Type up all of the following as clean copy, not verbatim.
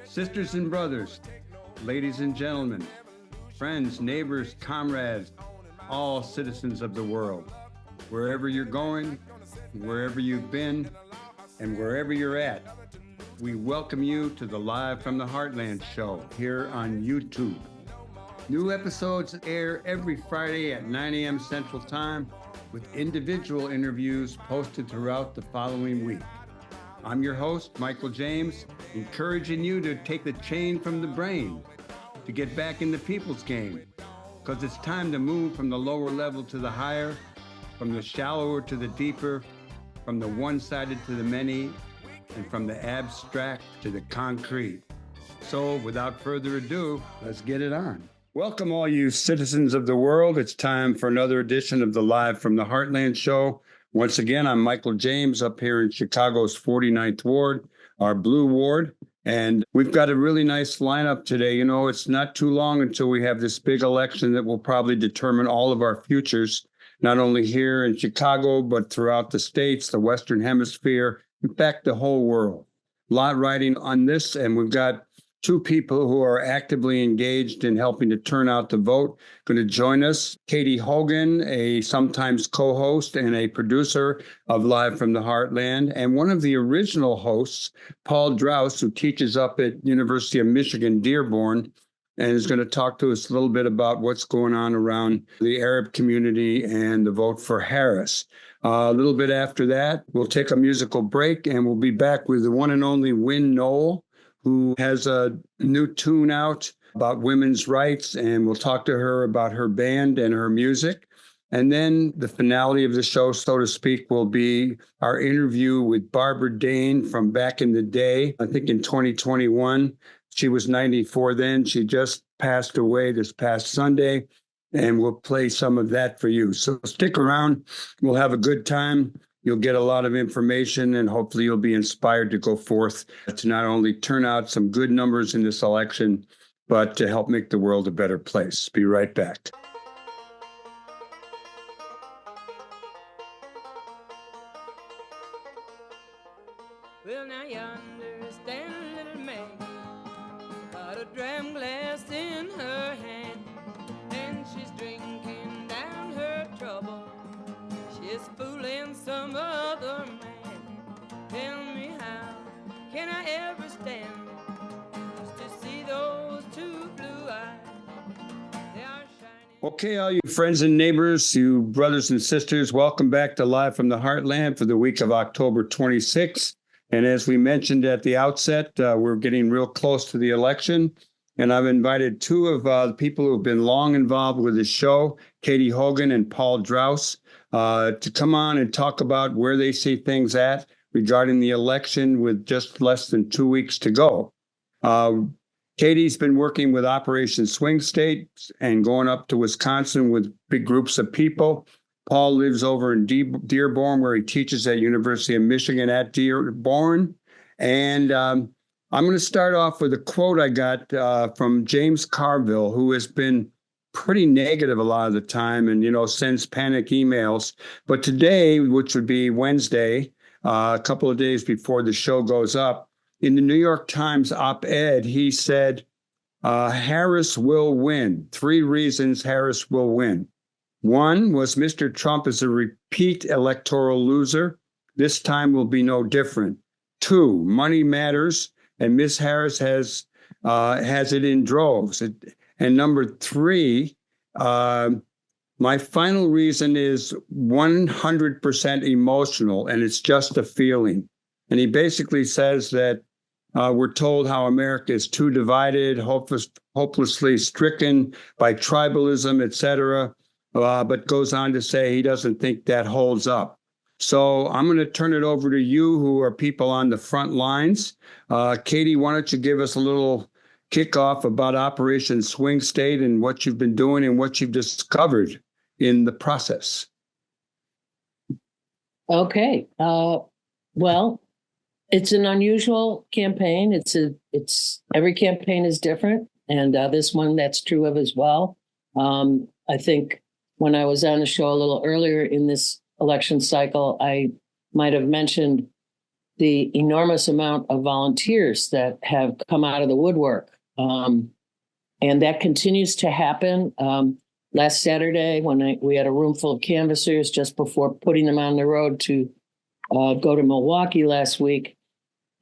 Sisters and brothers, ladies and gentlemen, friends, neighbors, comrades, all citizens of the world, wherever you're going, wherever you've been, and wherever you're at, we welcome you to the Live from the Heartland show here on YouTube. New episodes air every Friday at 9 a.m. Central Time with individual interviews posted throughout the following week. I'm your host, Michael James, encouraging you to take the chain from the brain to get back in the people's game, because it's time to move from the lower level to the higher, from the shallower to the deeper, from the one-sided to the many, and from the abstract to the concrete. So without further ado, let's get it on. Welcome all you citizens of the world. It's time for another edition of the Live from the Heartland show. Once again, I'm Michael James up here in Chicago's 49th Ward, our Blue Ward. And we've got a really nice lineup today. You know, it's not too long until we have this big election that will probably determine all of our futures, not only here in Chicago, but throughout the states, the Western Hemisphere, in fact, the whole world. A lot riding on this, and we've got two people who are actively engaged in helping to turn out the vote going to join us. Katy Hogan, a sometimes co-host and a producer of Live from the Heartland, and one of the original hosts, Paul Draus, who teaches up at University of Michigan, Dearborn, and is going to talk to us a little bit about what's going on around the Arab community and the vote for Harris. A little bit after that, we'll take a musical break, and we'll be back with the one and only Win Noll, who has a new tune out about women's rights, and we'll talk to her about her band and her music. And then the finale of the show, so to speak, will be our interview with Barbara Dane from back in the day, I think in 2021. She was 94 then. She just passed away this past Sunday, and we'll play some of that for you. So stick around. We'll have a good time. You'll get a lot of information, and hopefully you'll be inspired to go forth to not only turn out some good numbers in this election, but to help make the world a better place. Be right back. Well, now yonder stands little Maggie, got a dram glass in her hand, and she's drinking down her trouble. She's fooling some other man. Tell me how can I ever stand just to see those two blue eyes? They are shining. Okay, all you friends and neighbors, you brothers and sisters, welcome back to Live from the Heartland for the week of October 26th. And as we mentioned at the outset, we're getting real close to the election. And I've invited two of the people who have been long involved with this show, Katy Hogan and Paul Draus, to come on and talk about where they see things at regarding the election with just less than 2 weeks to go. Katy's been working with Operation Swing State and going up to Wisconsin with big groups of people. Paul lives over in Dearborn, where he teaches at University of Michigan at Dearborn. And I'm going to start off with a quote I got from James Carville, who has been pretty negative a lot of the time and, sends panic emails. But today, which would be Wednesday, a couple of days before the show goes up, in the New York Times op-ed, he said, Harris will win. 3 reasons Harris will win. 1 was Mr. Trump is a repeat electoral loser. This time will be no different. 2, money matters, and Ms. Harris has it in droves. And number 3, my final reason is 100% emotional, and it's just a feeling. And he basically says that we're told how America is too divided, hopelessly stricken by tribalism, etc., but goes on to say he doesn't think that holds up. So I'm going to turn it over to you, who are people on the front lines. Katy, why don't you give us a little kickoff about Operation Swing State and what you've been doing and what you've discovered in the process. Okay. Well, it's an unusual campaign. It's every campaign is different, and this one that's true of as well. I think when I was on the show a little earlier in this election cycle, I might have mentioned the enormous amount of volunteers that have come out of the woodwork. And that continues to happen. Last Saturday, when we had a room full of canvassers just before putting them on the road to go to Milwaukee last week,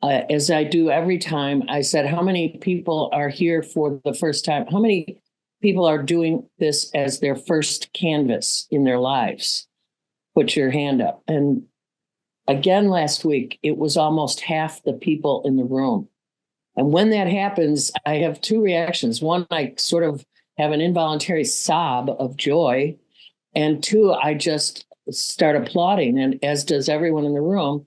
as I do every time, I said, how many people are here for the first time? How many people are doing this as their first canvass in their lives? Put your hand up. And again, last week, it was almost half the people in the room. And when that happens, I have two reactions. One, I sort of have an involuntary sob of joy. And two, I just start applauding, and as does everyone in the room,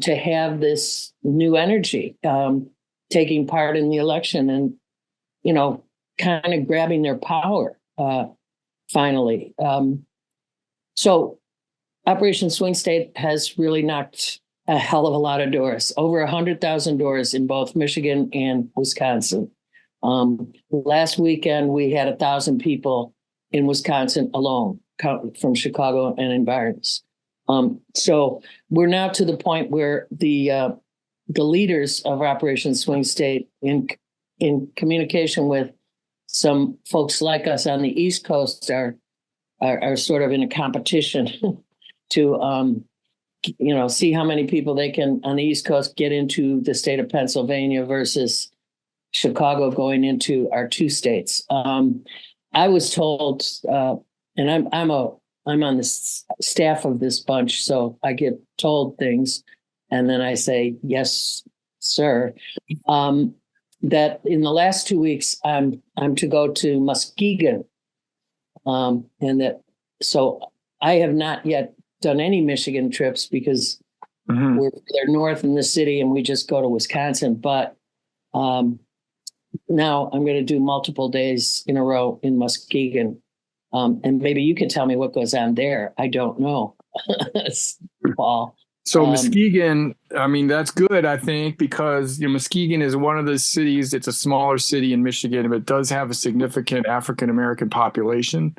to have this new energy taking part in the election and, kind of grabbing their power finally. So Operation Swing State has really knocked a hell of a lot of doors, over 100,000 doors in both Michigan and Wisconsin. Last weekend, we had 1,000 people in Wisconsin alone from Chicago and environs. So we're now to the point where the leaders of Operation Swing State, in communication with some folks like us on the East Coast, are sort of in a competition to see how many people they can on the East Coast get into the state of Pennsylvania versus Chicago going into our two states. I was told, and I'm on the staff of this bunch, so I get told things, and then I say yes, sir. That in the last 2 weeks, I'm to go to Muskegon, so I have not yet done any Michigan trips because we're further north in the city and we just go to Wisconsin. But now I'm going to do multiple days in a row in Muskegon. And maybe you can tell me what goes on there. I don't know, Paul. So Muskegon, I mean, that's good, I think, because Muskegon is one of the cities. It's a smaller city in Michigan, but it does have a significant African-American population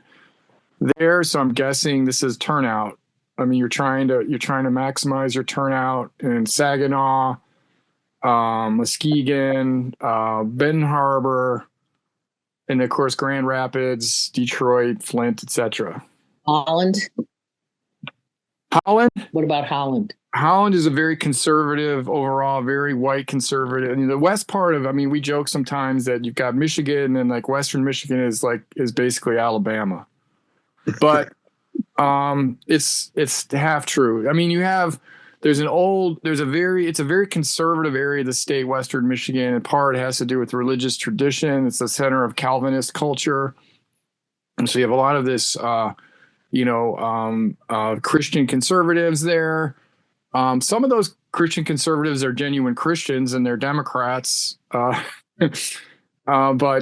there. So I'm guessing this is turnout. I mean, you're trying to maximize your turnout in Saginaw, Muskegon, Benton Harbor, and of course Grand Rapids, Detroit, Flint, etc. Holland. What about Holland? Holland is a very conservative overall, very white conservative. And the west part of, we joke sometimes that you've got Michigan, and like Western Michigan is basically Alabama, but it's half true. I mean, it's a very conservative area of the state, Western Michigan. In part, it has to do with religious tradition. It's the center of Calvinist culture. And so you have a lot of this, Christian conservatives there. Some of those Christian conservatives are genuine Christians and they're Democrats. But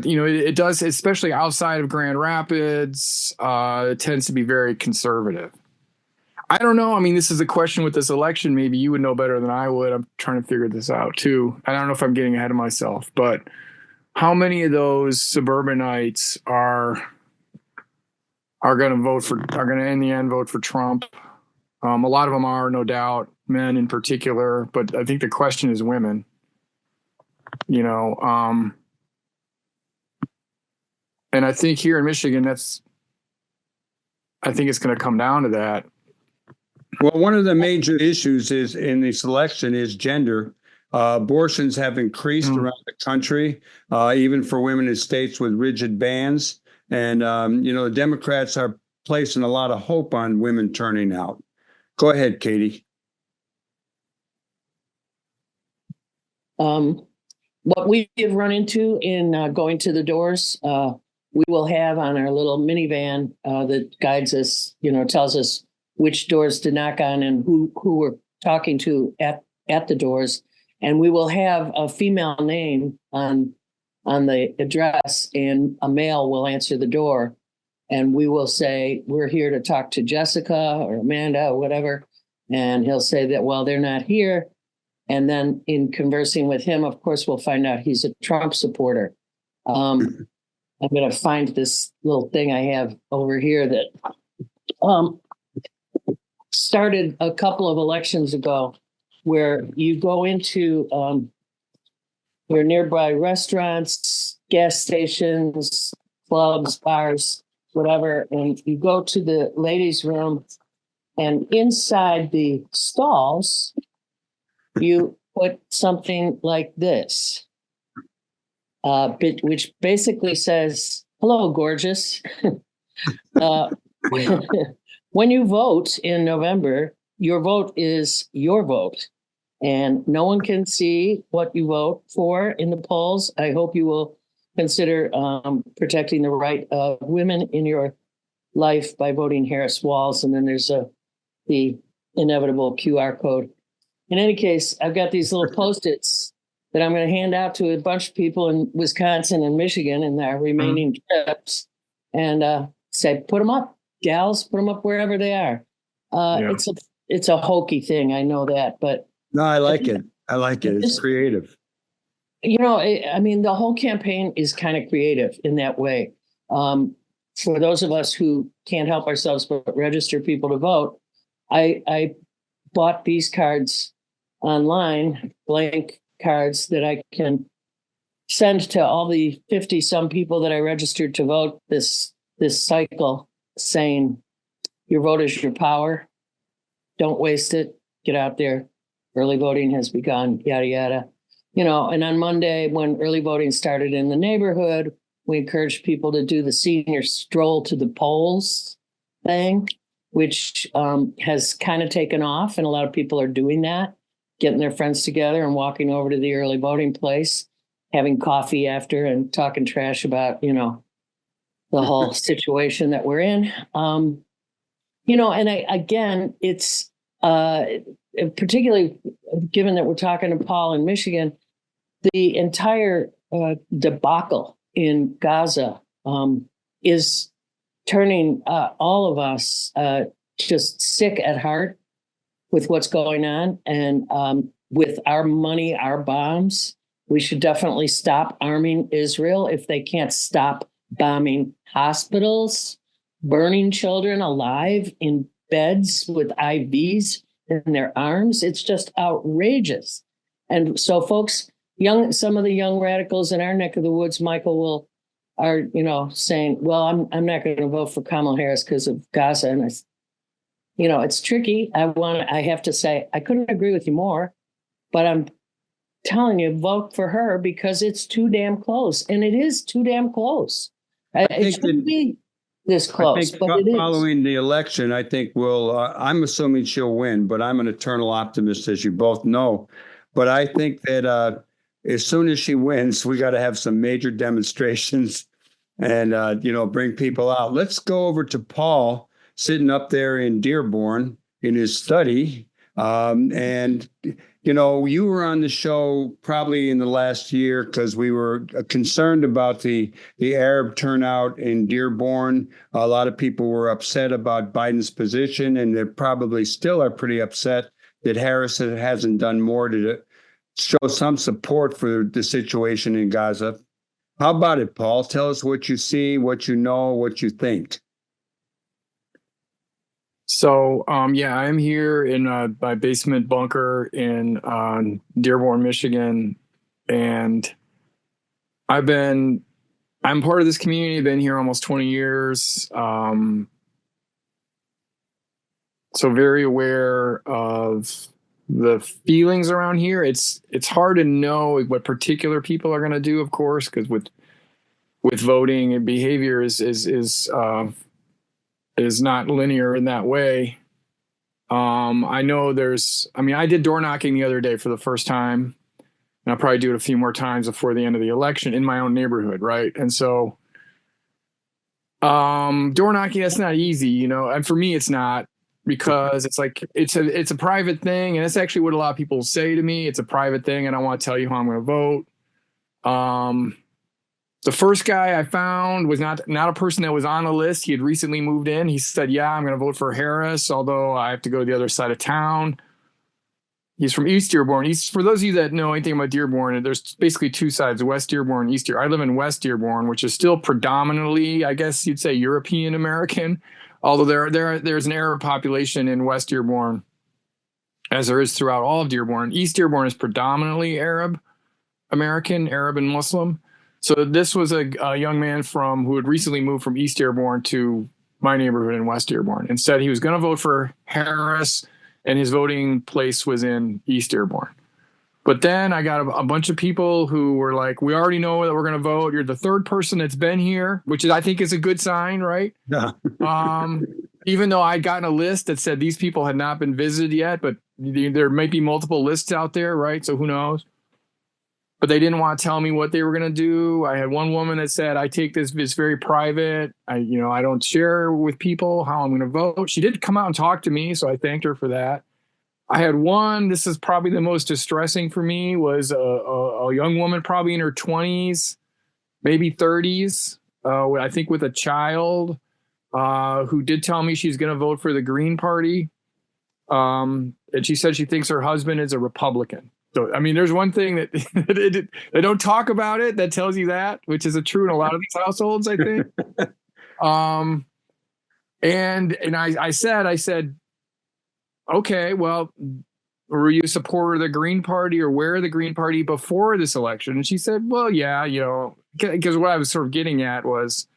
it does, especially outside of Grand Rapids, it tends to be very conservative. I don't know. I mean, this is a question with this election. Maybe you would know better than I would. I'm trying to figure this out too. I don't know if I'm getting ahead of myself, but how many of those suburbanites are going to in the end vote for Trump? A lot of them are, no doubt, men in particular, but I think the question is women. And I think here in Michigan, I think it's going to come down to that. Well, one of the major issues is in this election is gender. Abortions have increased around the country, even for women in states with rigid bans. And, the Democrats are placing a lot of hope on women turning out. Go ahead, Katy. What we have run into in going to the doors, we will have on our little minivan that guides us, tells us which doors to knock on and who we're talking to at the doors. And we will have a female name on the address, and a male will answer the door. And we will say, we're here to talk to Jessica or Amanda or whatever. And he'll say that, well, they're not here. And then in conversing with him, of course, we'll find out he's a Trump supporter. I'm going to find this little thing I have over here that started a couple of elections ago where you go into your nearby restaurants, gas stations, clubs, bars, whatever, and you go to the ladies' room, and inside the stalls, you put something like this, which basically says, "Hello, gorgeous." When you vote in November, your vote is your vote, and no one can see what you vote for in the polls. I hope you will consider protecting the right of women in your life by voting Harris Walls. And then there's the inevitable QR code. In any case, I've got these little Post-its that I'm going to hand out to a bunch of people in Wisconsin and Michigan in their remaining trips, and say, put them up, gals, put them up wherever they are. It's a hokey thing, I know that, but no, I like it. I like it. It's creative. You know, I mean, the whole campaign is kind of creative in that way. For those of us who can't help ourselves but register people to vote, I bought these cards online, blank cards that I can send to all the 50 some people that I registered to vote this cycle, saying, your vote is your power. Don't waste it. Get out there. Early voting has begun, yada, yada. You know, and on Monday, when early voting started in the neighborhood, we encouraged people to do the senior stroll to the polls thing, which has kind of taken off. And a lot of people are doing that, getting their friends together and walking over to the early voting place, having coffee after and talking trash about, you know, the whole situation that we're in. You know, and again, it's particularly given that we're talking to Paul in Michigan, the entire debacle in Gaza is turning all of us just sick at heart with what's going on. And with our money, our bombs, we should definitely stop arming Israel if they can't stop bombing hospitals, burning children alive in beds with IVs in their arms. It's just outrageous. And so folks, some of the young radicals in our neck of the woods, Michael, are, you know, saying, well, I'm not going to vote for Kamala Harris because of Gaza. And you know, it's tricky. I have to say, I couldn't agree with you more, but I'm telling you, vote for her because it's too damn close. And it is too damn close. It shouldn't be this close, but it is. Following the election, I think I'm assuming she'll win, but I'm an eternal optimist, as you both know. But I think that as soon as she wins, we got to have some major demonstrations and, you know, bring people out. Let's go over to Paul sitting up there in Dearborn in his study. And, you know, you were on the show probably in the last year because we were concerned about the Arab turnout in Dearborn. A lot of people were upset about Biden's position, and they probably still are pretty upset that Harris hasn't done more to show some support for the situation in Gaza. How about it, Paul? Tell us what you see, what you know, what you think. So, yeah, I'm here in my basement bunker in Dearborn, Michigan, and I'm part of this community. Been here almost 20 years. So very aware of the feelings around here. It's hard to know what particular people are going to do, of course, because with voting and behavior is not linear in that way. I know I did door knocking the other day for the first time, and I'll probably do it a few more times before the end of the election in my own neighborhood. Right. And so, door knocking, that's not easy, you know, and for me, it's not, because it's like, it's a private thing. And that's actually what a lot of people say to me. It's a private thing. And I want to tell you how I'm going to vote. The first guy I found was not a person that was on the list. He had recently moved in. He said, yeah, I'm going to vote for Harris, although I have to go to the other side of town. He's from East Dearborn. For those of you that know anything about Dearborn, there's basically two sides, West Dearborn and East Dearborn. I live in West Dearborn, which is still predominantly, I guess you'd say, European American, although there's an Arab population in West Dearborn. as there is throughout all of Dearborn. East Dearborn is predominantly Arab American, Arab and Muslim. So this was a young man who had recently moved from East Dearborn to my neighborhood in West Dearborn and said he was going to vote for Harris, and his voting place was in East Dearborn. But then I got a bunch of people who were like, we already know that we're going to vote. You're the third person that's been here, which I think is a good sign, right? Yeah. Even though I'd gotten a list that said these people had not been visited yet, but there might be multiple lists out there, right? So who knows? But they didn't want to tell me what they were going to do. I had one woman that said, I take this, it's very private. I don't share with people how I'm going to vote. She did come out and talk to me, so I thanked her for that. I had one, this is probably the most distressing for me, was a young woman probably in her 20s, maybe 30s, I think with a child, who did tell me she's going to vote for the Green Party. And she said she thinks her husband is a Republican. So, I mean, there's one thing that they don't talk about it that tells you that, which is true in a lot of these households, I think. And I said, okay, well, were you a supporter of the Green Party or where the Green Party before this election? And she said, well, yeah, because what I was sort of getting at was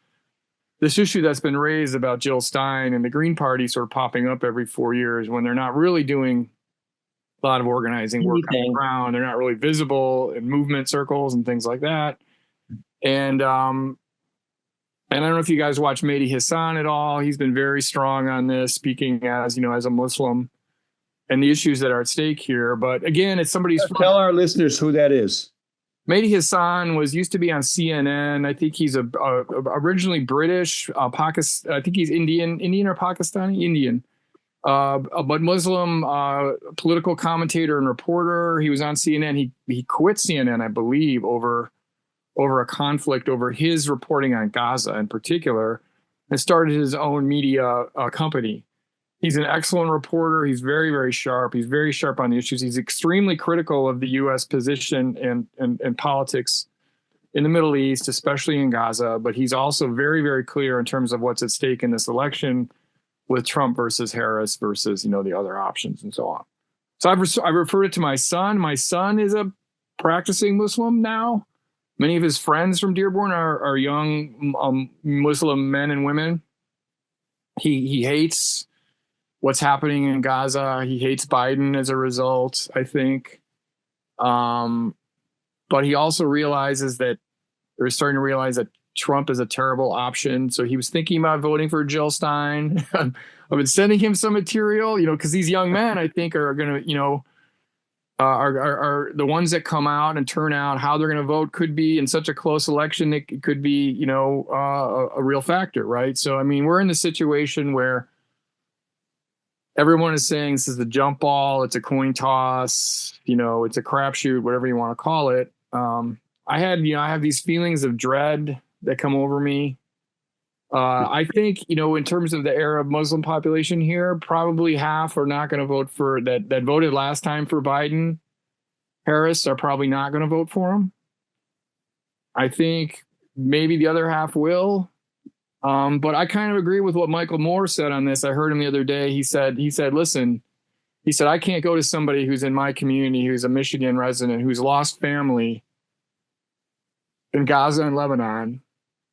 this issue that's been raised about Jill Stein and the Green Party sort of popping up every 4 years when they're not really doing a lot of organizing work on the ground. They're not really visible in movement circles and things like that. And I don't know if you guys watch Mehdi Hassan at all. He's been very strong on this, speaking as a Muslim and the issues that are at stake here. But again, it's somebody's. Tell our listeners who that is. Mehdi Hassan used to be on CNN. I think he's originally British, Pakistan. I think he's Indian or Pakistani, Indian. But Muslim political commentator and reporter. He was on CNN. He quit CNN, I believe, over a conflict over his reporting on Gaza in particular, and started his own media company. He's an excellent reporter. He's very, very sharp. He's very sharp on the issues. He's extremely critical of the U.S. position and politics in the Middle East, especially in Gaza. But he's also very, very clear in terms of what's at stake in this election with Trump versus Harris versus, the other options and so on. So I referred it to my son. My son is a practicing Muslim now. Many of his friends from Dearborn are young Muslim men and women. He hates what's happening in Gaza. He hates Biden as a result, I think. But he also realizes that they're starting to realize that Trump is a terrible option. So he was thinking about voting for Jill Stein. I've been sending him some material, because these young men, I think, are going to, are the ones that come out and turn out. How they're going to vote could be in such a close election. It could be, a real factor, right? So, I mean, we're in the situation where everyone is saying this is the jump ball. It's a coin toss, it's a crapshoot, whatever you want to call it. I have these feelings of dread that come over me. I think, in terms of the Arab Muslim population here, probably half are not going to vote for that voted last time for Biden. Harris are probably not going to vote for him. I think maybe the other half will. But I kind of agree with what Michael Moore said on this. I heard him the other day. He said, listen, I can't go to somebody who's in my community, who's a Michigan resident, who's lost family in Gaza and Lebanon,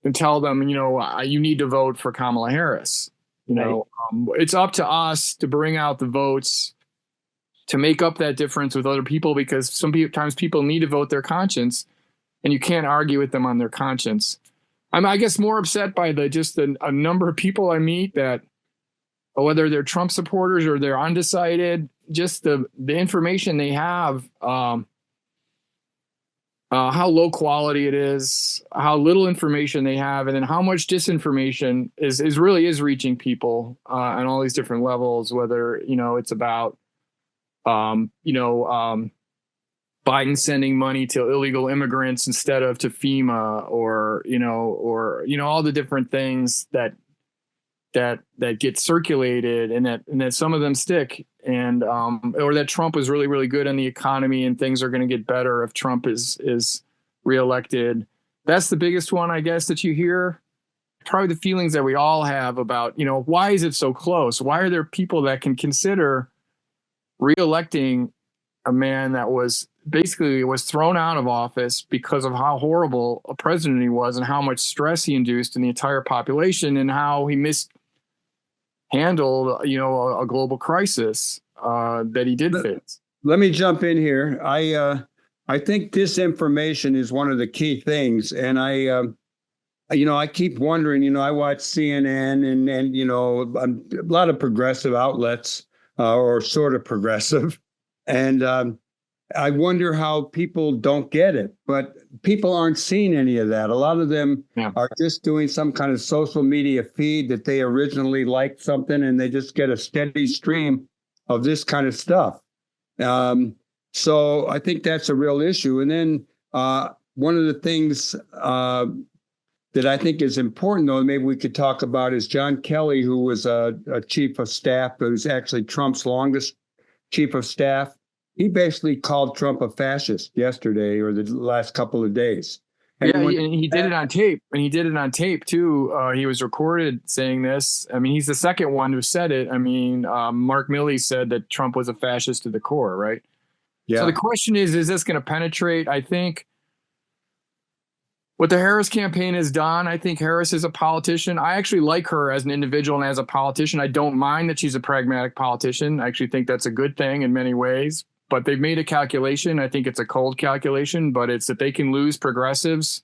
and tell them, you need to vote for Kamala Harris. It's up to us to bring out the votes to make up that difference with other people, because sometimes people need to vote their conscience, and you can't argue with them on their conscience. I'm, I guess, more upset by a number of people I meet that, whether they're Trump supporters or they're undecided, just the information they have, how low quality it is, how little information they have, and then how much disinformation is really reaching people on all these different levels, whether, it's about, Biden sending money to illegal immigrants instead of to FEMA, or all the different things that get circulated and that some of them stick, and or that Trump was really, really good on the economy and things are going to get better if Trump is reelected. That's the biggest one, I guess, that you hear. Probably the feelings that we all have about, why is it so close? Why are there people that can consider reelecting a man that was thrown out of office because of how horrible a president he was and how much stress he induced in the entire population and how he mishandled, a global crisis that he did face. Let me jump in here. I think disinformation is one of the key things, and I keep wondering. I watch CNN and a lot of progressive outlets, or sort of progressive, and I wonder how people don't get it. But people aren't seeing any of that. A lot of them are just doing some kind of social media feed that they originally liked something, and they just get a steady stream of this kind of stuff. So I think that's a real issue. And then one of the things that I think is important, though, maybe we could talk about, is John Kelly, who was a chief of staff, but who's actually Trump's longest chief of staff. He basically called Trump a fascist yesterday or the last couple of days. And he did it on tape. And he did it on tape, too. He was recorded saying this. I mean, he's the second one who said it. I mean, Mark Milley said that Trump was a fascist to the core, right? Yeah. So the question is this going to penetrate? I think what the Harris campaign has done, I think Harris is a politician. I actually like her as an individual and as a politician. I don't mind that she's a pragmatic politician. I actually think that's a good thing in many ways. But they've made a calculation. I think it's a cold calculation, but it's that they can lose progressives,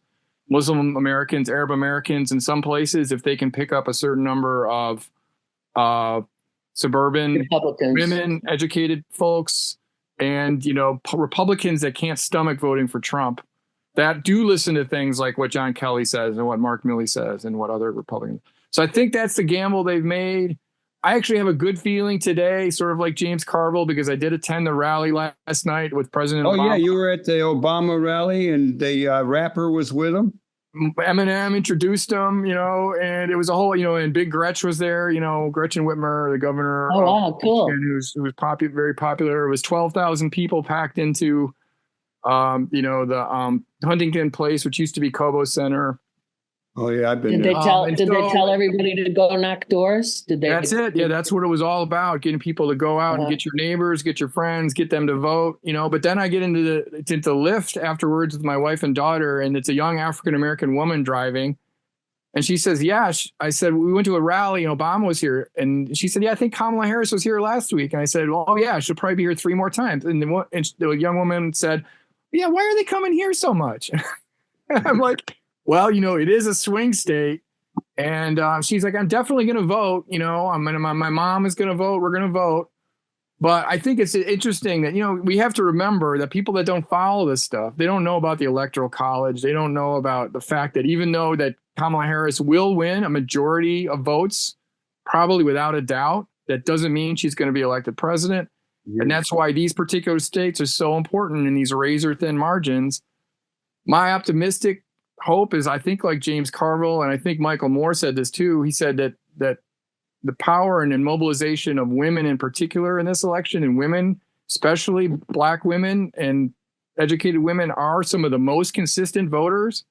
Muslim Americans, Arab Americans in some places if they can pick up a certain number of suburban Republicans, women, educated folks, and Republicans that can't stomach voting for Trump, that do listen to things like what John Kelly says and what Mark Milley says and what other Republicans. So I think that's the gamble they've made. I actually have a good feeling today, sort of like James Carville, because I did attend the rally last night with President Obama. Oh, yeah, you were at the Obama rally and the rapper was with him? Eminem introduced him, and it was a whole, and Big Gretch was there, Gretchen Whitmer, the governor. Oh, wow, cool. Who was very popular. It was 12,000 people packed into, the Huntington Place, which used to be Cobo Center. Oh, yeah, I've been there. Did they tell everybody to go knock doors? That's it. Yeah, that's what it was all about, getting people to go out and get your neighbors, get your friends, get them to vote, But then I get into the lift afterwards with my wife and daughter, and it's a young African-American woman driving. And she says, yeah. I said, we went to a rally and Obama was here. And she said, yeah, I think Kamala Harris was here last week. And I said, well, oh, yeah, she'll probably be here 3 more times. And the young woman said, yeah, why are they coming here so much? I'm like, well, it is a swing state. And she's like, I'm definitely going to vote. My mom is going to vote. We're going to vote. But I think it's interesting that, we have to remember that people that don't follow this stuff, they don't know about the Electoral College. They don't know about the fact that even though that Kamala Harris will win a majority of votes, probably without a doubt, that doesn't mean she's going to be elected president. Yeah. And that's why these particular states are so important in these razor thin margins. My optimistic hope is, I think, like James Carville, and I think Michael Moore said this too. He said that the power and mobilization of women in particular in this election, and women, especially Black women and educated women, are some of the most consistent voters,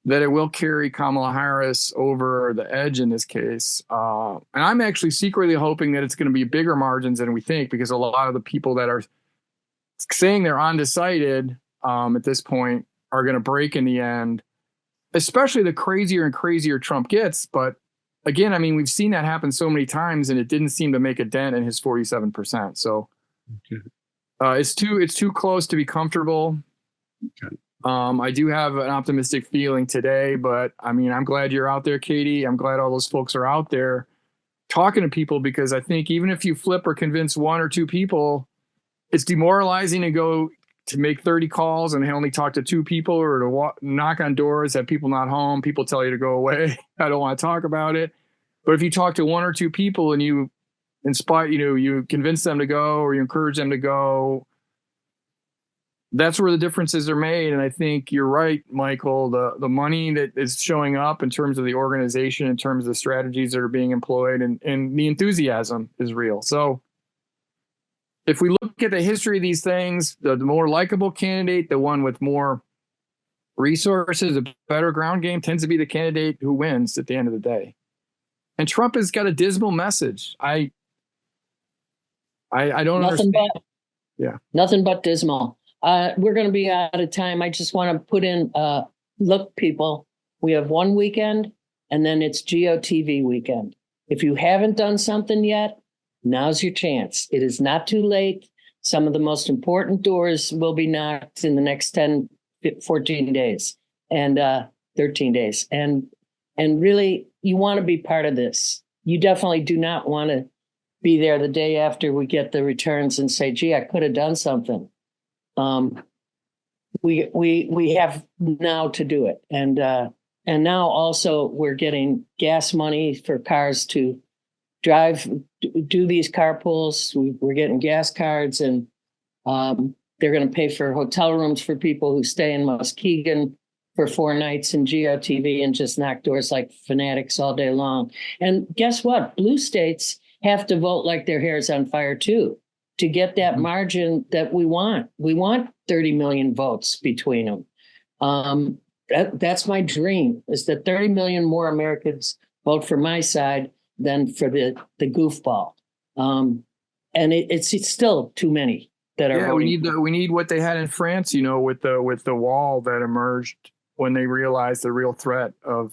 that it will carry Kamala Harris over the edge in this case. And I'm actually secretly hoping that it's going to be bigger margins than we think, because a lot of the people that are saying they're undecided at this point are going to break in the end, especially the crazier and crazier Trump gets. But again, I mean, we've seen that happen so many times, and it didn't seem to make a dent in his 47%. So it's too close to be comfortable. Okay. I do have an optimistic feeling today, but I mean, I'm glad you're out there, Katie. I'm glad all those folks are out there talking to people, because I think even if you flip or convince 1 or 2 people, it's demoralizing to go to make 30 calls and only talk to 2 people, or to knock on doors, have people not home, people tell you to go away. I don't want to talk about it. But if you talk to 1 or 2 people and you inspire, you convince them to go, or you encourage them to go, that's where the differences are made. And I think you're right, Michael. The money that is showing up in terms of the organization, in terms of the strategies that are being employed, and the enthusiasm is real. So if we look at the history of these things, the more likable candidate, the one with more resources, a better ground game, tends to be the candidate who wins at the end of the day. And Trump has got a dismal message. I I don't Nothing understand. but Yeah. nothing but dismal. We're going to be out of time. I just want to put in, look, people, we have one weekend and then it's GOTV weekend. If you haven't done something yet, now's your chance. It is not too late. Some of the most important doors will be knocked in the next 10, 14 days and 13 days. And really, you want to be part of this. You definitely do not want to be there the day after we get the returns and say, gee, I could have done something. We have now to do it. And now also we're getting gas money for cars to drive, do these carpools. We're getting gas cards, and they're going to pay for hotel rooms for people who stay in Muskegon for 4 nights in GOTV and just knock doors like fanatics all day long. And guess what? Blue states have to vote like their hair's on fire too, to get that margin that we want. We want 30 million votes between them. That's my dream, is that 30 million more Americans vote for my side than for the goofball. And it's still too many that are. Yeah, voting. we need what they had in France, with the wall that emerged when they realized the real threat of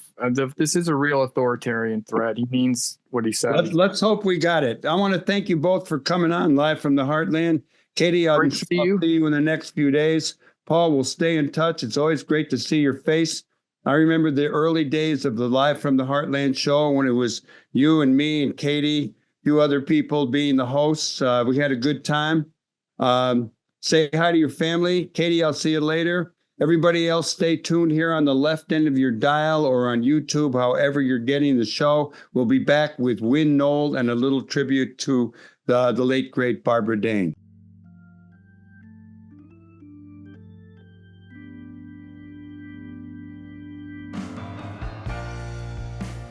this is a real authoritarian threat. He means what he says. Let's hope we got it. I want to thank you both for coming on live from the Heartland. Katy, I'll see you in the next few days. Paul, we'll stay in touch. It's always great to see your face. I remember the early days of the Live from the Heartland show when it was you and me and Katy, a few other people being the hosts. We had a good time. Say hi to your family. Katy, I'll see you later. Everybody else, stay tuned here on the left end of your dial or on YouTube, however you're getting the show. We'll be back with Win Noll and a little tribute to the late, great Barbara Dane.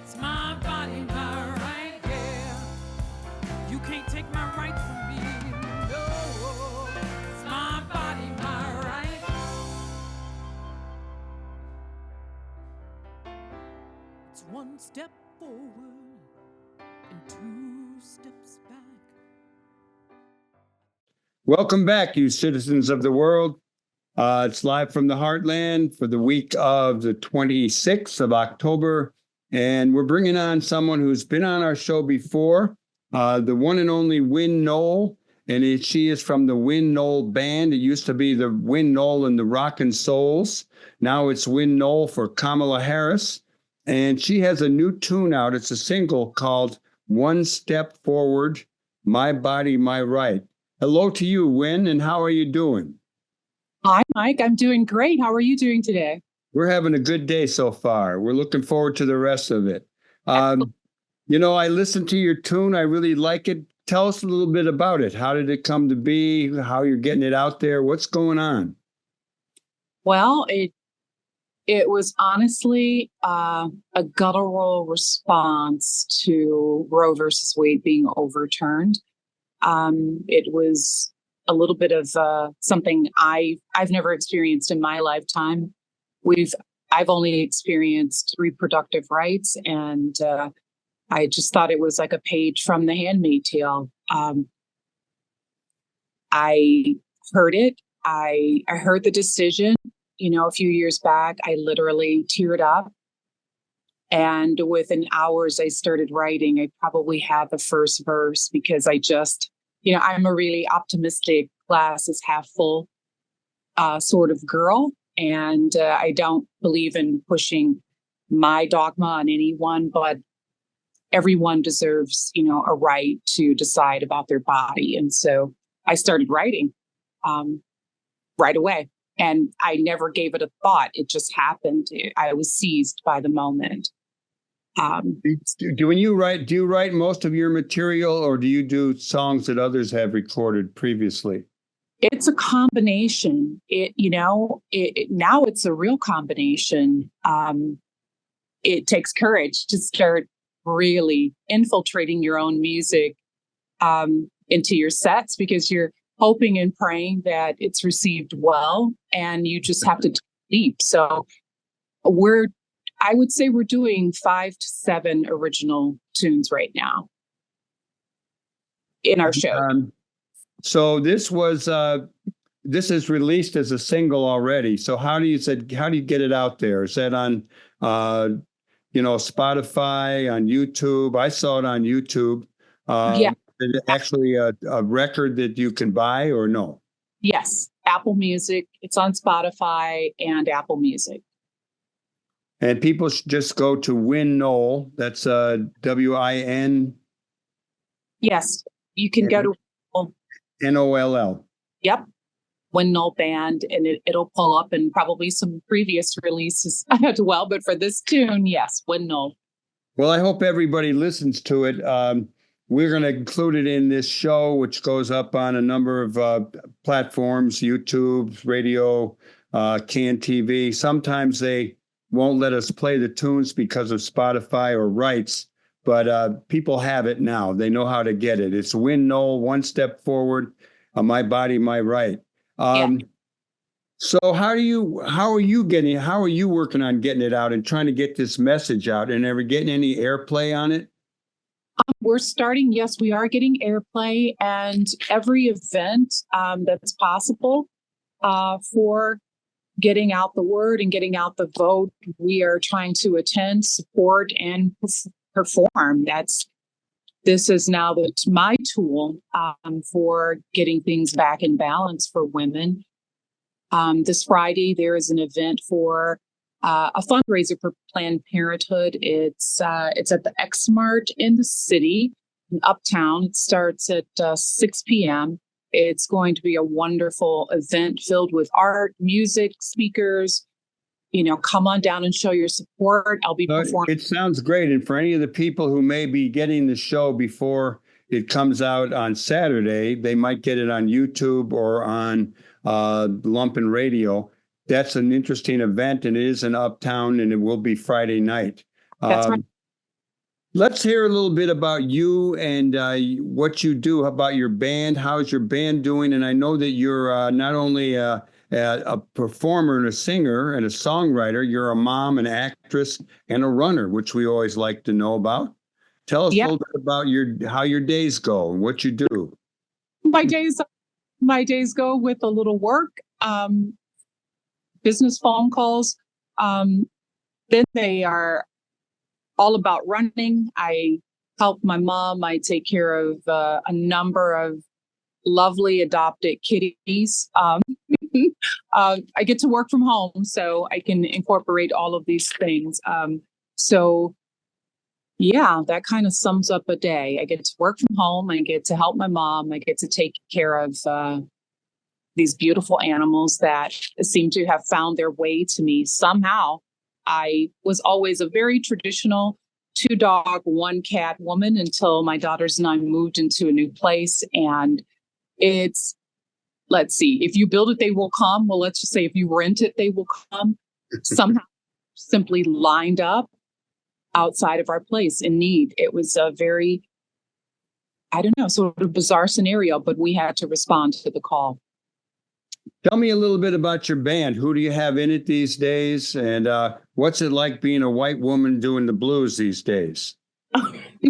It's my body, my right, yeah. You can't take my right from me, no. It's my body, my right. It's one step forward and 2 steps back. Welcome back, you citizens of the world. It's Live from the Heartland for the week of the 26th of October. And we're bringing on someone who's been on our show before, the one and only Win Noll. And she is from the Win Noll Band. It used to be the Win Noll and the Rockin' Souls. Now it's Win Noll for Kamala Harris. And she has a new tune out. It's a single called One Step Forward, My Body, My Right. Hello to you, Win, and how are you doing? Hi, Mike. I'm doing great. How are you doing today? We're having a good day so far. We're looking forward to the rest of it. I listened to your tune. I really like it. Tell us a little bit about it. How did it come to be? How you're getting it out there? What's going on? Well, it was honestly a guttural response to Roe versus Wade being overturned. It was a little bit of something I've never experienced in my lifetime. I've only experienced reproductive rights, and I just thought it was like a page from The Handmaid's Tale. I heard it. I heard the decision. A few years back, I literally teared up. And within hours, I started writing. I probably had the first verse because I just, I'm a really optimistic, glass is half full sort of girl. And I don't believe in pushing my dogma on anyone, but everyone deserves, a right to decide about their body. And so I started writing right away. And I never gave it a thought. It just happened. I was seized by the moment. Do you write most of your material, or do you do songs that others have recorded previously? It's a combination. Now it's a real combination. It takes courage to start really infiltrating your own music into your sets, because you're hoping and praying that it's received well, and you just have to leap. So I would say we're doing 5 to 7 original tunes right now in our show. So this is released as a single already. So how do you get it out there? Is that on Spotify, on YouTube? I saw it on YouTube. Yeah. Is it actually a record that you can buy or no? Yes. Apple Music. It's on Spotify and Apple Music. And people should just go to Win Noll. That's WIN. Yes. You can go to NOLL. Yep. Win Noll Band, and it'll pull up and probably some previous releases as well. But for this tune, yes, Win Noll. Well, I hope everybody listens to it. We're going to include it in this show, which goes up on a number of platforms, YouTube, radio, CAN TV. Sometimes they won't let us play the tunes because of Spotify or rights, but people have it now. They know how to get it. It's Win Noll, One Step Forward, My Body, My Right. So how are you working on getting it out and trying to get this message out, and ever getting any airplay on it? We're starting. Yes, we are getting airplay, and every event that's possible for getting out the word and getting out the vote, we are trying to attend, support, and perform. This is now my tool for getting things back in balance for women. This Friday, there is an event for a fundraiser for Planned Parenthood. It's at the X Mart in the city, in Uptown. It starts at 6 p.m. It's going to be a wonderful event filled with art, music, speakers. Come on down and show your support. I'll be performing. It sounds great. And for any of the people who may be getting the show before it comes out on Saturday, they might get it on YouTube or on Lumpen Radio. That's an interesting event, and it is in Uptown, and it will be Friday night. That's right. Let's hear a little bit about you and what you do, about your band. How's your band doing? And I know that you're not only a performer and a singer and a songwriter, you're a mom, an actress, and a runner, which we always like to know about. Tell us a little bit about how your days go and what you do. My days go with a little work, business phone calls. Then they are all about running. I help my mom. I take care of a number of lovely adopted kitties. I get to work from home, so I can incorporate all of these things. That kind of sums up a day. I get to work from home. I get to help my mom. I get to take care of these beautiful animals that seem to have found their way to me somehow. I was always a very traditional 2-dog, 1-cat woman until my daughters and I moved into a new place. And let's see, if you build it, they will come. Well, let's just say if you rent it, they will come. Somehow simply lined up outside of our place in need. It was a very, sort of bizarre scenario, but we had to respond to the call. Tell me a little bit about your band. Who do you have in it these days? And what's it like being a white woman doing the blues these days?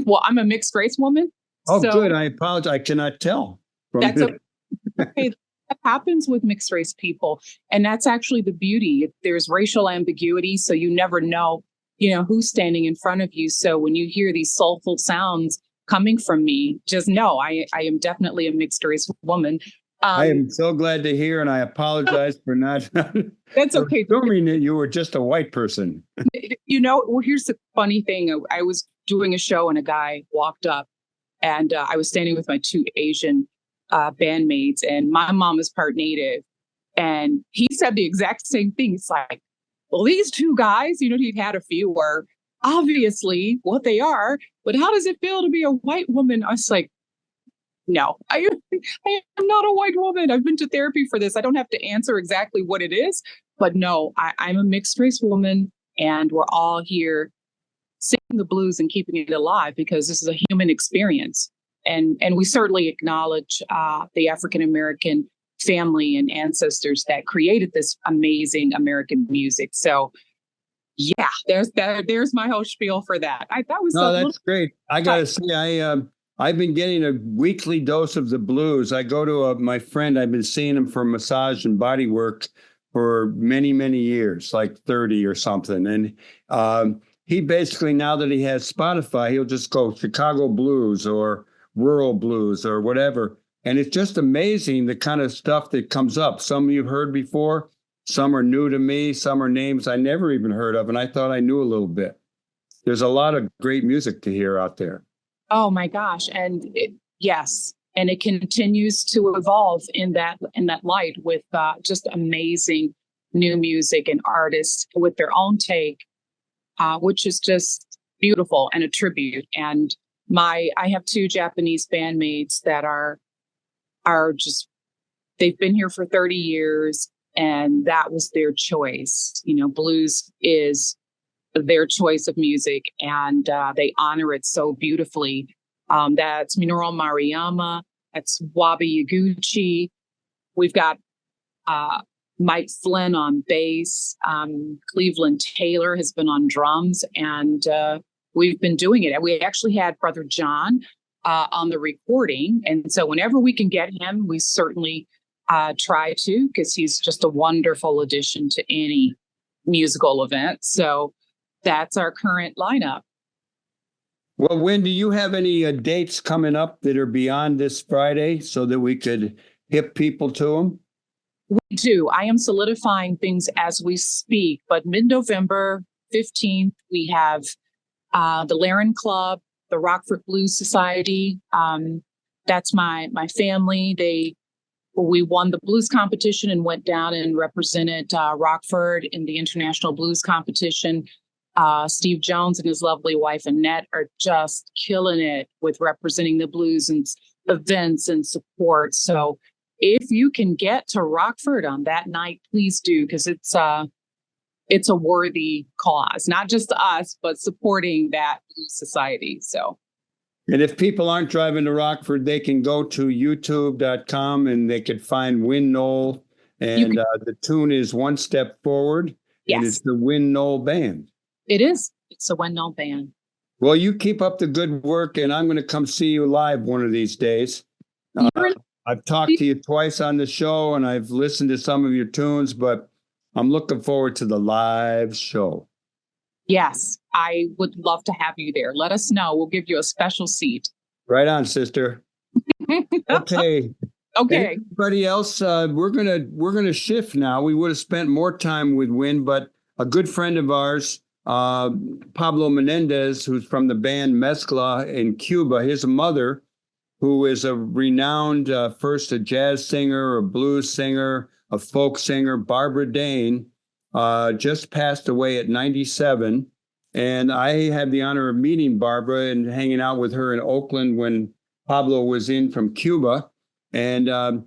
Well, I'm a mixed race woman. Oh, so good. I apologize. I cannot tell. That's okay. That happens with mixed race people. And that's actually the beauty. There's racial ambiguity, so you never know, who's standing in front of you. So when you hear these soulful sounds coming from me, just know I am definitely a mixed race woman. I am so glad to hear, and I apologize for not. That's okay. Assuming that you were just a white person. Well, here's the funny thing. I was doing a show, and a guy walked up, and I was standing with my 2 Asian bandmates, and my mom is part Native, and he said the exact same thing. It's like, well, these 2 guys, he'd had a few, are obviously what they are, but how does it feel to be a white woman? I was like, no, I am not a white woman. I've been to therapy for this. I don't have to answer exactly what it is, but no, I'm a mixed race woman, and we're all here singing the blues and keeping it alive because this is a human experience. And we certainly acknowledge the African-American family and ancestors that created this amazing American music. So there's my whole spiel for that. That's great. I got to say, I've been getting a weekly dose of the blues. I go to my friend. I've been seeing him for massage and body work for many, many years, like 30 or something. And he basically, now that he has Spotify, he'll just go Chicago blues or rural blues or whatever. And it's just amazing the kind of stuff that comes up. Some you've heard before, some are new to me, some are names I never even heard of, and I thought I knew a little bit. There's a lot of great music to hear out there. Oh my gosh. And yes. And it continues to evolve in that light with just amazing new music and artists with their own take, which is just beautiful and a tribute. And I have 2 Japanese bandmates that are just, they've been here for 30 years and that was their choice. You know, blues is their choice of music and they honor it so beautifully. That's Minoru Maruyama, that's Wabi Yaguchi. We've got Mike Flynn on bass. Cleveland Taylor has been on drums, and we've been doing it. We actually had Brother John on the recording, and so whenever we can get him, we certainly try to, because he's just a wonderful addition to any musical event. So that's our current lineup. Well, Win, do you have any dates coming up that are beyond this Friday so that we could hip people to them? We do. I am solidifying things as we speak, but mid-November 15th, we have the Laren Club, the Rockford Blues Society. That's my family. We won the blues competition and went down and represented Rockford in the international blues competition. Steve Jones and his lovely wife Annette are just killing it with representing the blues and events and support. So if you can get to Rockford on that night, please do, because it's a worthy cause, not just us, but supporting that blues society. So. And if people aren't driving to Rockford, they can go to youtube.com and they could find Win Noll. And the tune is One Step Forward. Yes. And it's the Win Noll Band. It is. It's a Win Noll Band. Well, you keep up the good work, and I'm going to come see you live one of these days. I've talked to you twice on the show, and I've listened to some of your tunes, but I'm looking forward to the live show. Yes, I would love to have you there. Let us know. We'll give you a special seat. Right on, sister. Okay. Okay. Everybody else, we're gonna shift now. We would have spent more time with Win, but a good friend of ours, Pablo Menendez, who's from the band Mezcla in Cuba, his mother, who is a renowned, first a jazz singer, a blues singer, a folk singer, Barbara Dane, just passed away at 97. And I had the honor of meeting Barbara and hanging out with her in Oakland when Pablo was in from Cuba. And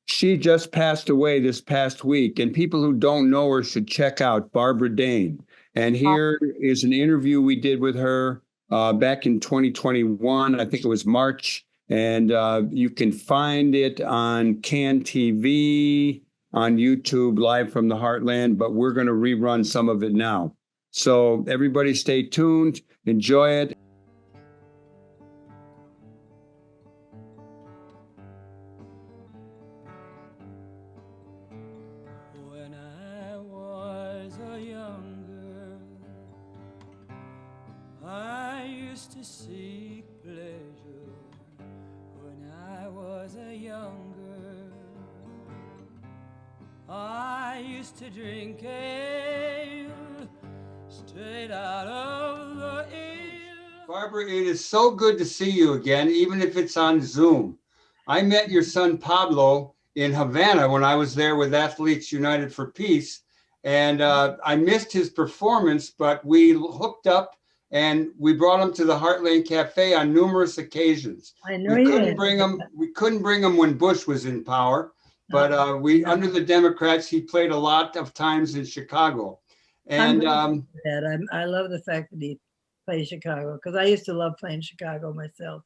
she just passed away this past week. And people who don't know her should check out Barbara Dane. And here is an interview we did with her back in 2021. I think it was March. And you can find it on CAN TV, on YouTube, live from the Heartland. But we're going to rerun some of it now. So everybody stay tuned. Enjoy it. When I was a young girl, I used to seek pleasure. When I was a young girl, I used to drink ale straight out of the ale. Barbara, it is so good to see you again, even if it's on Zoom. I met your son Pablo in Havana when I was there with Athletes United for Peace, and I missed his performance, but we hooked up and we brought him to the Heartland Cafe on numerous occasions. I know we couldn't bring him when Bush was in power, but under the Democrats, he played a lot of times in Chicago. And I love the fact that he plays Chicago, because I used to love playing Chicago myself.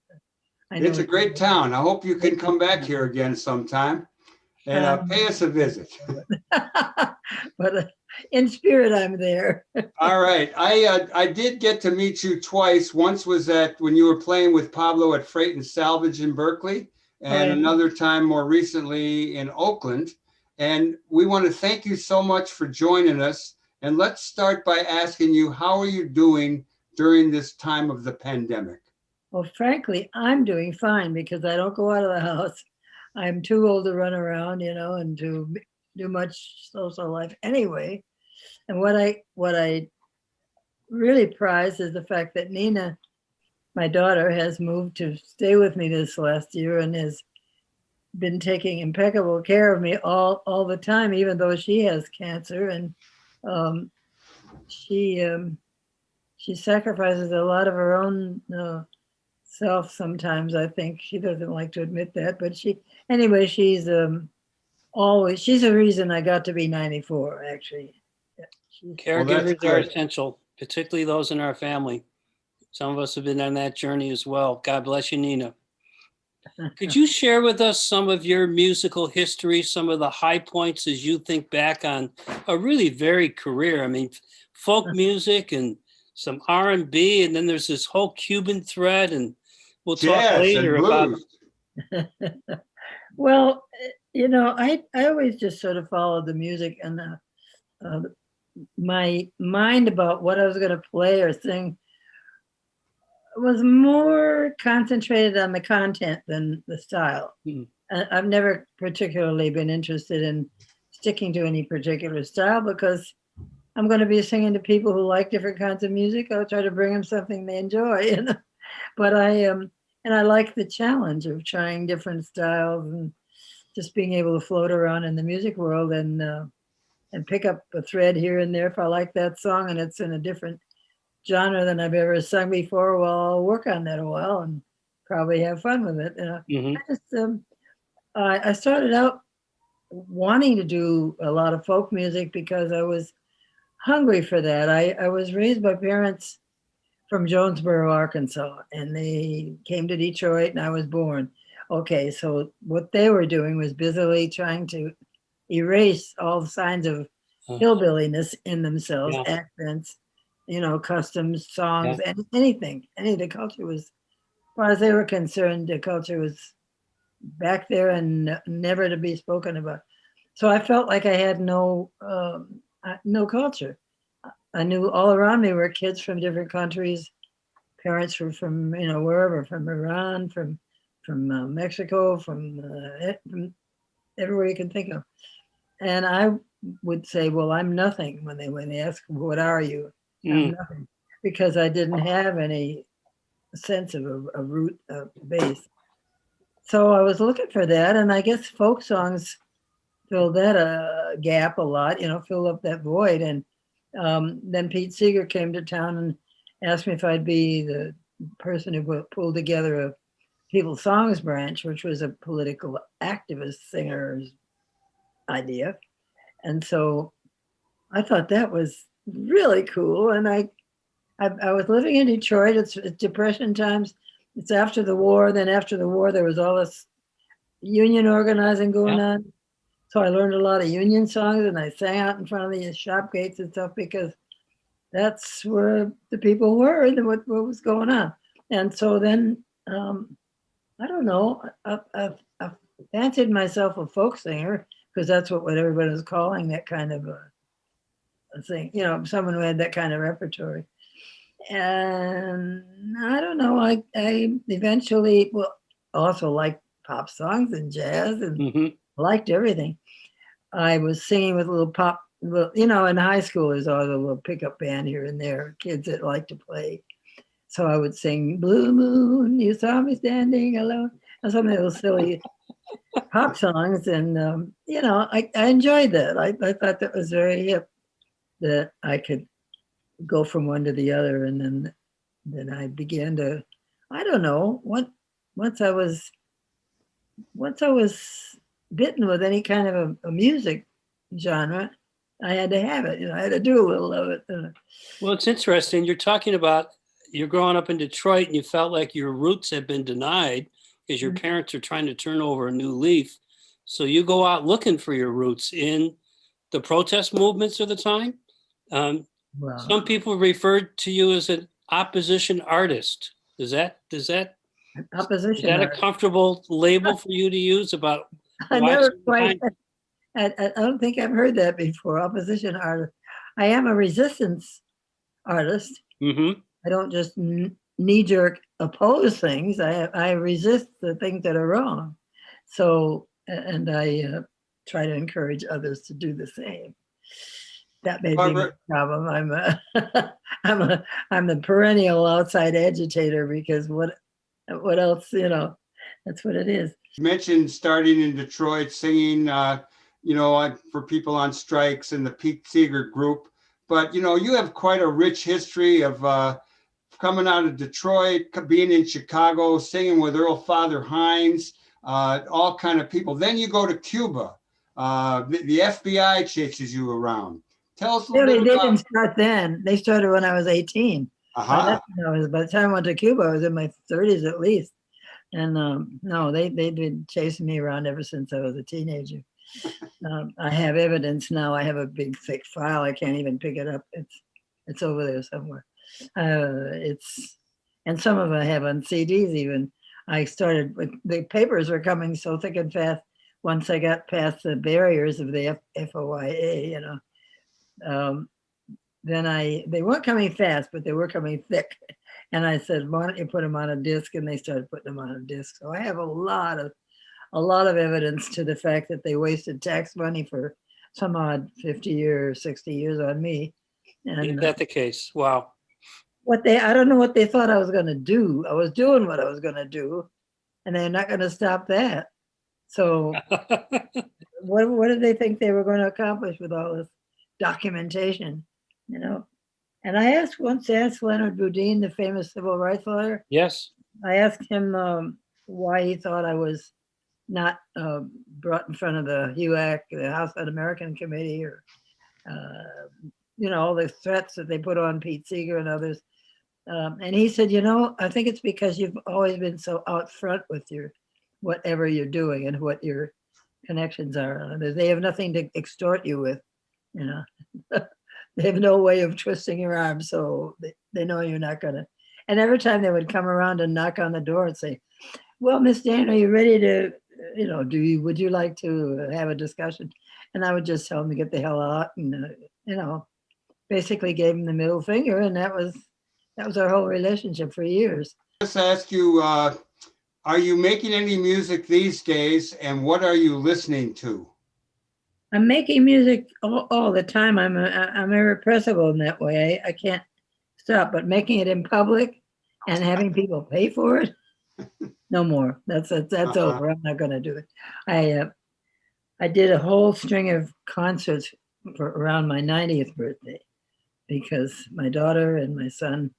It's a great town. I hope you can come back here again sometime. and pay us a visit. But in spirit, I'm there. All right. I did get to meet you twice. Once was when you were playing with Pablo at Freight and Salvage in Berkeley, and Right. another time more recently in Oakland. And we want to thank you so much for joining us. And let's start by asking you, how are you doing during this time of the pandemic? Well, frankly, I'm doing fine because I don't go out of the house. I'm too old to run around, and to do much social life anyway. And what I really prize is the fact that Nina, my daughter, has moved to stay with me this last year and has been taking impeccable care of me all the time, even though she has cancer. And she sacrifices a lot of her own self sometimes. I think she doesn't like to admit that, but she's she's a reason I got to be 94, actually. Caregivers are essential, particularly those in our family. Some of us have been on that journey as well. God bless you, Nina. Could you share with us some of your musical history, some of the high points as you think back on a really varied career? I mean, folk music and some R&B, and then there's this whole Cuban thread, and we'll talk later about. Well, I always just sort of followed the music, and my mind about what I was going to play or sing was more concentrated on the content than the style. I've never particularly been interested in sticking to any particular style because I'm going to be singing to people who like different kinds of music. I'll try to bring them something they enjoy, But I like the challenge of trying different styles and just being able to float around in the music world and pick up a thread here and there if I like that song and it's in a different genre than I've ever sung before. Well, I'll work on that a while and probably have fun with it. I started out wanting to do a lot of folk music because I was hungry for that. I was raised by parents from Jonesboro, Arkansas, and they came to Detroit and I was born. Okay, so what they were doing was busily trying to erase all signs of hillbilliness in themselves, accents, customs, songs, anything. Any of the culture was, as far as they were concerned, the culture was back there and never to be spoken about. So I felt like I had no culture. I knew all around me were kids from different countries. Parents were from, wherever, from Iran, from Mexico, from everywhere you can think of. And I would say, well, I'm nothing when they ask, what are you? I'm nothing, because I didn't have any sense of a root base. So I was looking for that, and I guess folk songs filled that gap a lot, filled up that void. And then Pete Seeger came to town and asked me if I'd be the person who pulled together a People's Songs branch, which was a political activist singer's idea. And so I thought that was really cool. And I was living in Detroit. It's Depression times. It's after the war. Then after the war, there was all this union organizing going on. So I learned a lot of union songs and I sang out in front of the shop gates and stuff because that's where the people were and what was going on. And so then, I don't know, I fancied myself a folk singer because that's what everybody was calling that kind of a thing, someone who had that kind of repertoire. And I don't know, I eventually also liked pop songs and jazz and liked everything. I was singing with a little pop, in high school there's always a little pickup band here and there, kids that like to play. So I would sing Blue Moon, You Saw Me Standing Alone, and some of those silly pop songs. And, I enjoyed that. I thought that was very hip, that I could go from one to the other. And then I began to, I don't know, once I was bitten with any kind of a music genre, I had to have it. I had to do a little of it. Well, it's interesting. You're talking about you're growing up in Detroit and you felt like your roots had been denied because your parents are trying to turn over a new leaf. So you go out looking for your roots in the protest movements of the time. Wow. Some people referred to you as an opposition artist. Is that Opposition. a artist. comfortable label for you to use about? I why never sometimes- quite. I don't think I've heard that before. Opposition artist. I am a resistance artist. Mhm. I don't just knee-jerk oppose things. I resist the things that are wrong. So, and I try to encourage others to do the same. That may be my Barbara- problem. I'm the perennial outside agitator because what else, that's what it is. You mentioned starting in Detroit, singing, for people on strikes in the Pete Seeger group. But, you have quite a rich history of coming out of Detroit, being in Chicago, singing with Earl Father Hines, all kind of people. Then you go to Cuba. The FBI chases you around. Tell us a little They bit about... didn't start then. They started when I was 18. Uh-huh. By the time I went to Cuba, I was in my 30s at least. And no, they've been chasing me around ever since I was a teenager. I have evidence now. I have a big thick file. I can't even pick it up. It's over there somewhere. And some of it I have on CDs even. I started with the papers were coming so thick and fast once I got past the barriers of the FOIA, then they weren't coming fast, but they were coming thick. And I said, why don't you put them on a disc? And they started putting them on a disc. So I have a lot of evidence to the fact that they wasted tax money for some odd 50 years, 60 years on me. And Is that the case? Wow. I don't know what they thought I was going to do. I was doing what I was going to do, and they're not going to stop that. So what did they think they were going to accomplish with all this documentation, And I once asked Leonard Boudin, the famous civil rights lawyer. Yes. I asked him why he thought I was not brought in front of the HUAC, the House Un-American Committee, or all the threats that they put on Pete Seeger and others. And he said, I think it's because you've always been so out front with whatever you're doing and what your connections are. They have nothing to extort you with, They have no way of twisting your arm, so they know you're not gonna. And every time they would come around and knock on the door and say, well, Miss Dane, are you ready to, would you like to have a discussion? And I would just tell them to get the hell out and, basically gave them the middle finger. And that was our whole relationship for years. Let's ask you, are you making any music these days, and what are you listening to? I'm making music all the time. I'm irrepressible in that way. I can't stop, but making it in public and having people pay for it, no more. That's over. I'm not going to do it. I did a whole string of concerts for around my 90th birthday because my daughter and my son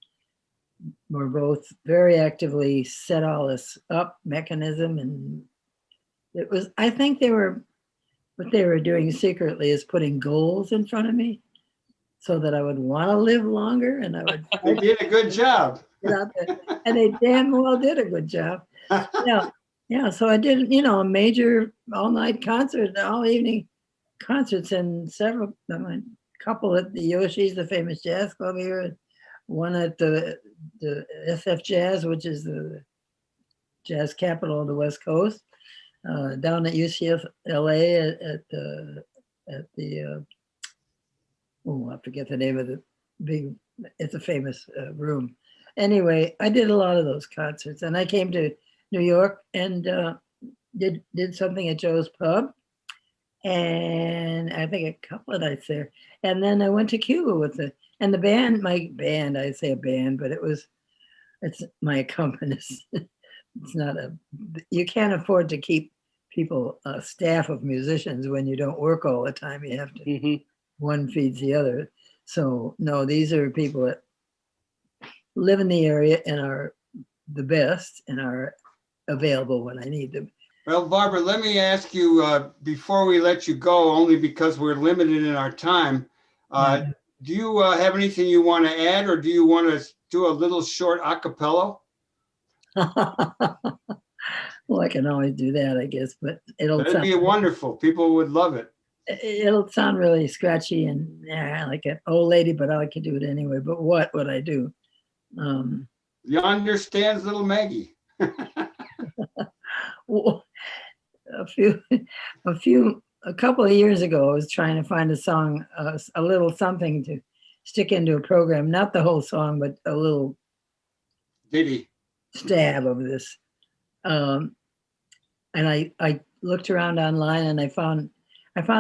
were both very actively set all this up mechanism, and I think what they were doing secretly is putting goals in front of me so that I would want to live longer, and I would. They did a good job. And they damn well did a good job. Yeah. So I did, a major all-night concert, all evening concerts, and a couple at the Yoshi's, the famous jazz club here, one at the SF Jazz, which is the jazz capital of the West Coast. Down at UCLA at the I forget the name of the big, it's a famous room. Anyway, I did a lot of those concerts, and I came to New York and did something at Joe's Pub, and I think a couple of nights there. And then I went to Cuba with the band, my band, I say a band, but it's my accompanist. It's not you can't afford to keep people, staff of musicians when you don't work all the time. You have to, one feeds the other. So no, these are people that live in the area and are the best and are available when I need them. Well, Barbara, let me ask you, before we let you go, only because we're limited in our time, do you have anything you want to add, or do you want to do a little short a cappella? Well, I can always do that, I guess, but That'd be wonderful. People would love it. it'll sound really scratchy and like an old lady, but I can do it anyway. But what would I do? You understands little Maggie. Well, a couple of years ago, I was trying to find a song, a little something to stick into a program, not the whole song, but a little Diddy. stab of this. And I looked around online and I found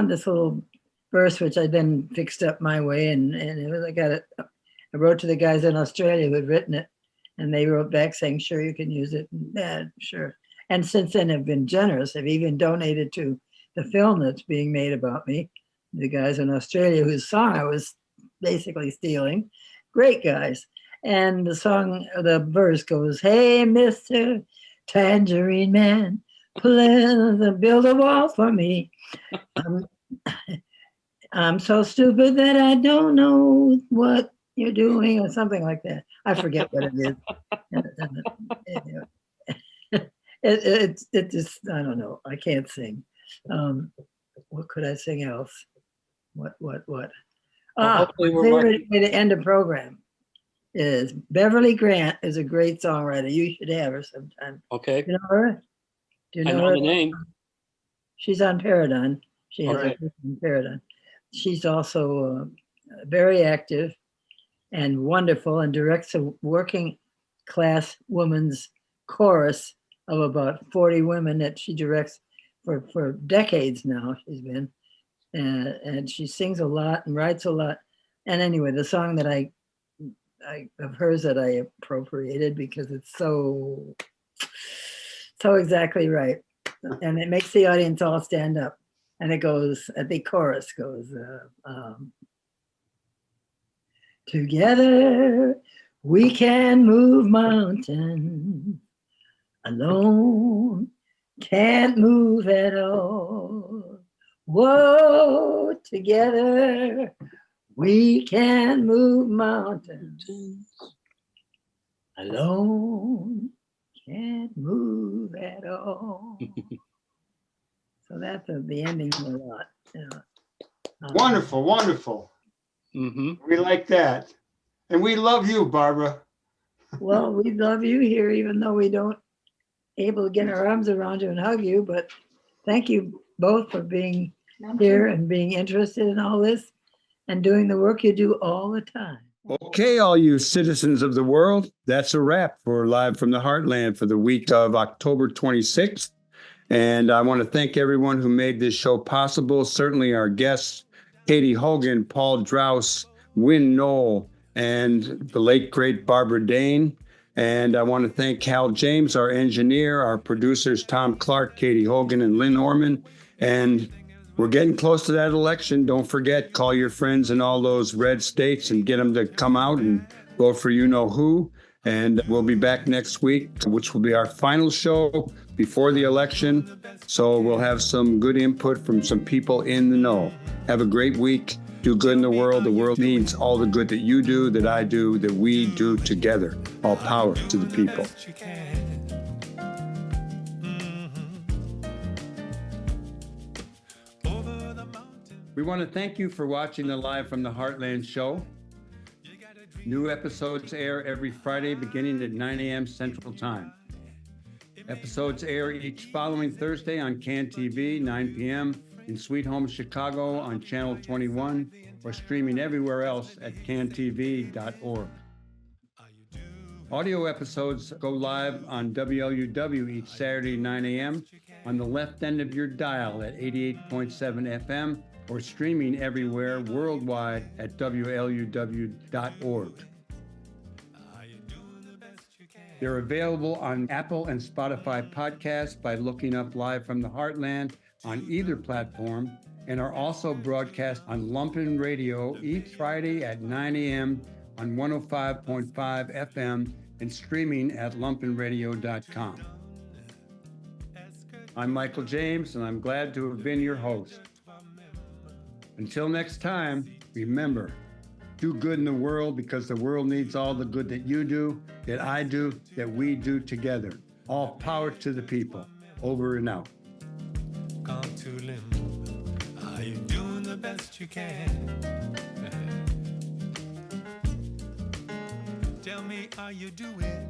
this little verse, which I then fixed up my way. And it was, I wrote to the guys in Australia who had written it, and they wrote back saying, sure, you can use it. Yeah, sure. And since then have been generous. I've even donated to the film that's being made about me. The guys in Australia whose song I was basically stealing. Great guys. And the verse goes, hey, Mr. Tangerine Man, build a wall for me. I'm so stupid that I don't know what you're doing, or something like that. I forget what it is. It just, I don't know. I can't sing. What could I sing else? What? Favorite way to end a program is Beverly Grant is a great songwriter. You should have her sometime. Okay. You know her? Do you know her? The name. She's on Paradigm. She has a group on Paradigm. She's also very active and wonderful, and directs a working class women's chorus of about 40 women that she directs for decades now. She's been, and she sings a lot and writes a lot. And anyway, the song that I of hers that I appropriated because it's so exactly right, and it makes the audience all stand up. And it goes, the chorus goes, together we can move mountains, alone can't move at all. Whoa, together we can move mountains, alone can't move at all. So that's the ending of a lot. Wonderful, wonderful. Mm-hmm. We like that. And we love you, Barbara. Well, we love you here, even though we don't able to get our arms around you and hug you. But thank you both for being here and being interested in all this and doing the work you do all the time. Okay, all you citizens of the world, that's a wrap for Live from the Heartland for the week of October 26th. And I want to thank everyone who made this show possible. Certainly our guests, Katy Hogan, Paul Draus, Win Noll, and the late, great Barbara Dane. And I want to thank Hal James, our engineer, our producers, Tom Clark, Katy Hogan, and Lynn Orman. And we're getting close to that election. Don't forget, call your friends in all those red states and get them to come out and vote for you-know-who. And we'll be back next week, which will be our final show before the election. So we'll have some good input from some people in the know. Have a great week. Do good in the world. The world needs all the good that you do, that I do, that we do together. All power to the people. We want to thank you for watching the Live from the Heartland show. New episodes air every Friday beginning at 9 a.m. Central Time. Episodes air each following Thursday on CAN TV, 9 p.m. in Sweet Home Chicago on Channel 21, or streaming everywhere else at cantv.org. Audio episodes go live on WLUW each Saturday, 9 a.m. on the left end of your dial at 88.7 FM, or streaming everywhere worldwide at WLUW.org. They're available on Apple and Spotify podcasts by looking up Live from the Heartland on either platform, and are also broadcast on Lumpen Radio each Friday at 9 a.m. on 105.5 FM and streaming at lumpenradio.com. I'm Michael James, and I'm glad to have been your host. Until next time, remember, do good in the world because the world needs all the good that you do, that I do, that we do together. All power to the people. Over and out. Gone to limp. Are you doing the best you can? Tell me, are you doing